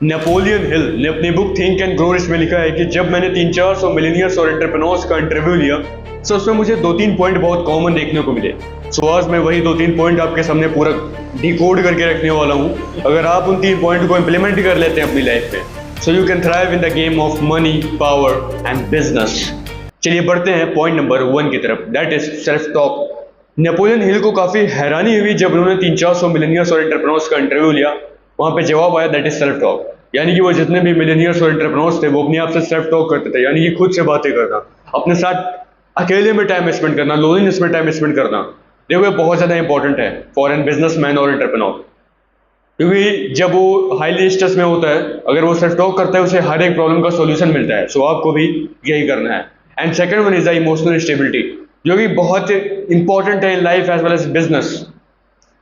Napoleon Hill ने अपनी book think and grow rich में लिखा है कि जब मैंने 300-400 मिलेनियर्स और एंटरप्रेन्योर्स का इंटरव्यू लिया तो उसमें मुझे 2-3 पॉइंट बहुत कॉमन देखने को मिले। सो आज मैं वही 2-3 पॉइंट आपके सामने पूरा डिकोड करके रखने वाला हूँ। अगर आप उन 3 पॉइंट को इम्प्लीमेंट कर लेते हैं अपनी लाइफ में, so you can thrive in the game of money, power and business. चलिए बढ़ते हैं पॉइंट नंबर 1 की तरफ, that is self talk. Napoleon Hill को काफी हैरानी हुई जब उन्होंने 300-400 मिलेनियर्स और एंटरप्रेन्योर्स का इंटरव्यू लिया। वहां पे जवाब आया दैट इज सेल्फ टॉक, यानी कि वो जितने भी मिलेनियर्स और एंटरप्रेन्योर्स थे वो अपने आप से सेल्फ टॉक करते थे, यानी कि खुद से बातें करना, अपने साथ अकेले में टाइम स्पेंड करना, लोनलीनेस में टाइम स्पेंड करना। देखो ये बहुत ज्यादा इंपॉर्टेंट है फॉर एन बिजनेसमैन और एंटरप्रेन्योर, क्योंकि जब वो हाईली स्ट्रेस में होता है, अगर वो सेल्फ टॉक करता है उसे हर एक प्रॉब्लम का सॉल्यूशन मिलता है। सो आपको भी यही करना है। And second one is the emotional stability, जो कि बहुत इंपॉर्टेंट है in life as well as business,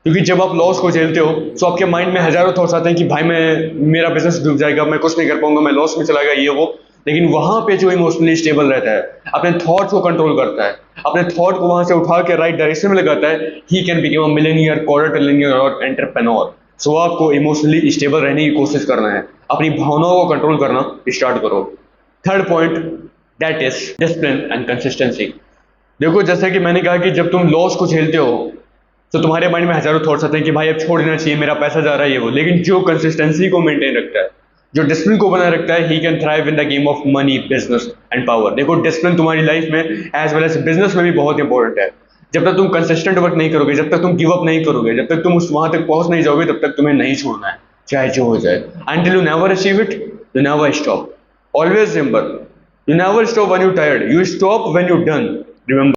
क्योंकि जब आप लॉस को झेलते हो तो आपके माइंड में हजारों थॉट्स आते हैं कि भाई मेरा बिजनेस डूब जाएगा, मैं कुछ नहीं कर पाऊंगा, मैं लॉस में चला गया, ये वो। लेकिन वहां पे जो इमोशनली स्टेबल रहता है, अपने थॉट्स को कंट्रोल करता है, अपने थॉट को वहां से उठा के राइट डायरेक्शन में लगाता है, he can become a millionaire, quadrillionaire और एंटरप्रेन्योर। सो आपको इमोशनली स्टेबल रहने की कोशिश करना है, अपनी भावनाओं को कंट्रोल करना स्टार्ट करो। Third point that is discipline and consistency. देखो जैसे कि मैंने कहा कि जब तुम लॉस को झेलते हो तो तुम्हारे माइंड में हजारों थॉट्स आते हैं कि भाई अब छोड़ देना चाहिए, मेरा पैसा जा रहा है, ये वो। लेकिन जो कंसिस्टेंसी को मेंटेन रखता है, जो डिसिप्लिन को बनाए रखता है, he can thrive in the game of money, business and power. देखो डिसिप्लिन तुम्हारी लाइफ में एज वेल एज बिजनेस में भी बहुत इंपॉर्टेंट है। जब तक तुम कंसिस्टेंट वर्क नहीं करोगे, जब तक तुम गिव अप नहीं करोगे, जब तक तुम उस वहां तक पहुंच नहीं जाओगे, तब तक तुम्हें नहीं छोड़ना है, चाहे जो हो जाए। Until you never achieve it, you never stop. Always remember, you never stop when you're tired. You stop when you're done. Remember.